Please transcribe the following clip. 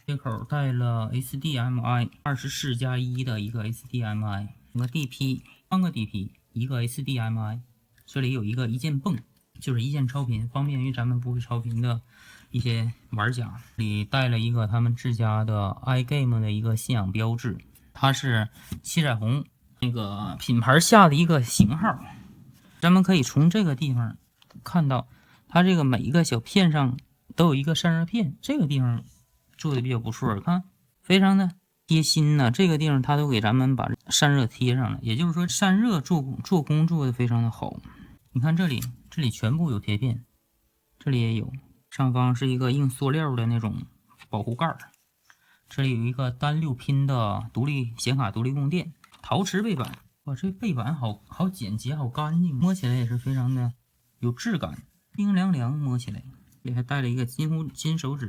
接口带了 HDMI 24+1的一个 HDMI， 2个 DP， 3个 DP， 一个 HDMI。这里有一个一键泵，就是一键超频，方便于咱们不会超频的一些玩家。里带了一个他们自家的 iGame 的一个信仰标志，它是七彩虹那个品牌下的一个型号。咱们可以从这个地方看到，它这个每一个小片上都有一个散热片，这个地方做的比较不错，看非常的贴心呢。这个地方它都给咱们把散热贴上了，也就是说散热做工做的非常的好。你看这里全部有贴片，这里也有，上方是一个硬塑料的那种保护盖，这里有一个单6拼的显卡独立供电，陶瓷背板。哇，这背板好简洁，好干净，摸起来也是非常的有质感，冰凉凉，摸起来。这里还带了一个金手指。